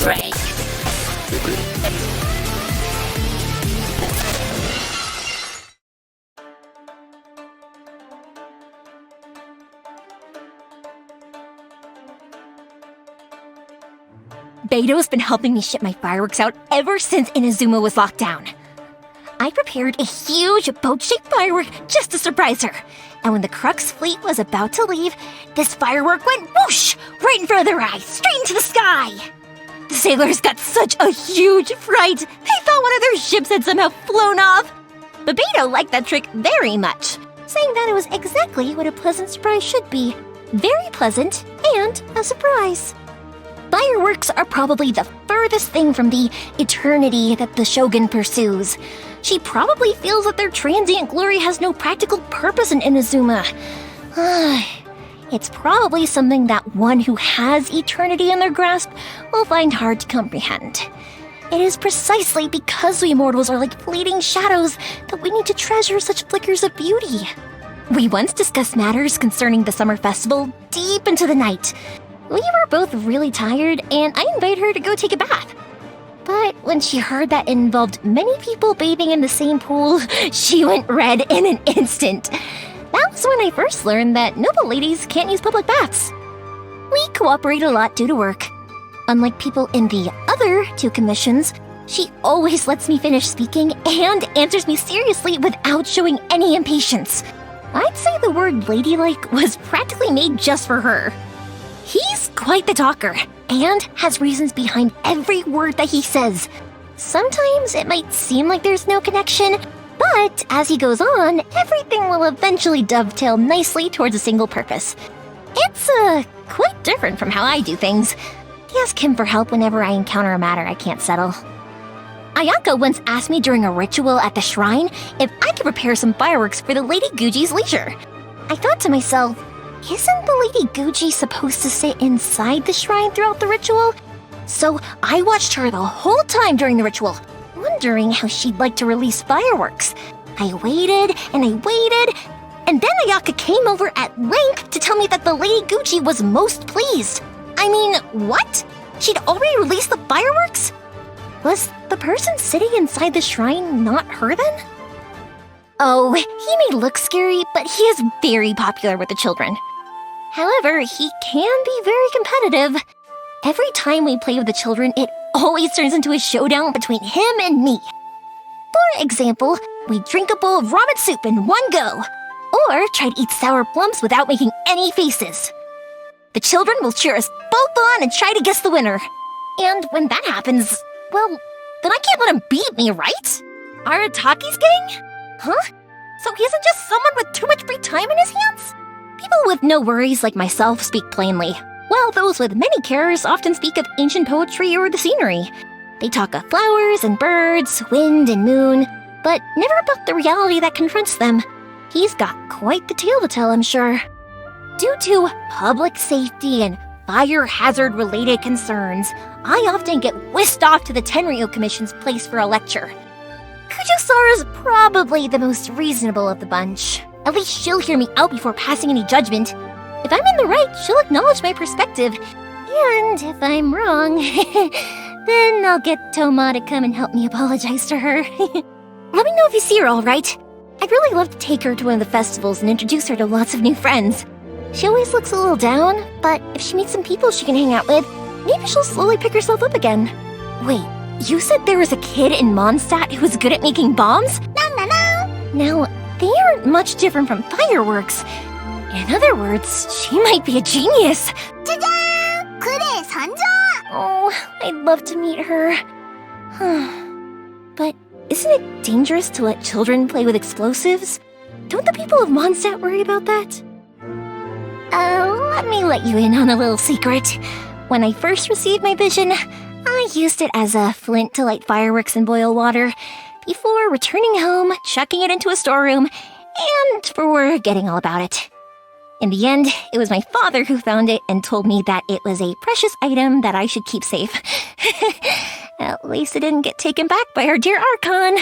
break. Beidou's been helping me ship my fireworks out ever since Inazuma was locked down. I prepared a huge boat-shaped firework just to surprise her. And when the Crux fleet was about to leave, this firework went whoosh right in front of their eyes, straight into the sky. The sailors got such a huge fright. They thought one of their ships had somehow flown off. But Beidou liked that trick very much, saying that it was exactly what a pleasant surprise should be. Very pleasant and a surprise. Fireworks are probably the furthest thing from the eternity that the Shogun pursues. She probably feels that their transient glory has no practical purpose in Inazuma. It's probably something that one who has eternity in their grasp will find hard to comprehend. It is precisely because we mortals are like fleeting shadows that we need to treasure such flickers of beauty. We once discussed matters concerning the summer festival deep into the night. We were both really tired, and I invited her to go take a bath. But when she heard that it involved many people bathing in the same pool, she went red in an instant. That was when I first learned that noble ladies can't use public baths. We cooperate a lot due to work. Unlike people in the other two commissions, she always lets me finish speaking and answers me seriously without showing any impatience. I'd say the word ladylike was practically made just for her. He's quite the talker, and has reasons behind every word that he says. Sometimes it might seem like there's no connection, but as he goes on, everything will eventually dovetail nicely towards a single purpose. It's, quite different from how I do things. I ask him for help whenever I encounter a matter I can't settle. Ayaka once asked me during a ritual at the shrine if I could prepare some fireworks for the Lady Guji's leisure. I thought to myself, isn't the Lady Guji supposed to sit inside the shrine throughout the ritual? So I watched her the whole time during the ritual, wondering how she'd like to release fireworks. I waited, and then Ayaka came over at length to tell me that the Lady Guji was most pleased. I mean, what? She'd already released the fireworks? Was the person sitting inside the shrine not her then? Oh, he may look scary, but he is very popular with the children. However, he can be very competitive. Every time we play with the children, it always turns into a showdown between him and me. For example, we drink a bowl of ramen soup in one go, or try to eat sour plums without making any faces. The children will cheer us both on and try to guess the winner. And when that happens, well, then I can't let him beat me, right? Arataki's getting? Huh? So he isn't just someone with too much free time in his hands? People with no worries like myself speak plainly, while those with many cares often speak of ancient poetry or the scenery. They talk of flowers and birds, wind and moon, but never about the reality that confronts them. He's got quite the tale to tell, I'm sure. Due to public safety and fire hazard-related concerns, I often get whisked off to the Tenryo Commission's place for a lecture. Kujo-Sara's probably the most reasonable of the bunch. At least she'll hear me out before passing any judgment. If I'm in the right, she'll acknowledge my perspective. And if I'm wrong, then I'll get Thoma to come and help me apologize to her. Let me know if you see her all right. I'd really love to take her to one of the festivals and introduce her to lots of new friends. She always looks a little down, but if she meets some people she can hang out with, maybe she'll slowly pick herself up again. Wait, you said there was a kid in Mondstadt who was good at making bombs? No. Now, they aren't much different from fireworks. In other words, she might be a genius. 짜잔! 그래, 선조! Oh, I'd love to meet her. But isn't it dangerous to let children play with explosives? Don't the people of Mondstadt worry about that? Let me let you in on a little secret. When I first received my vision, I used it as a flint to light fireworks and boil water, before returning home, chucking it into a storeroom, and forgetting all about it. In the end, it was my father who found it and told me that it was a precious item that I should keep safe. At least it didn't get taken back by our dear Archon.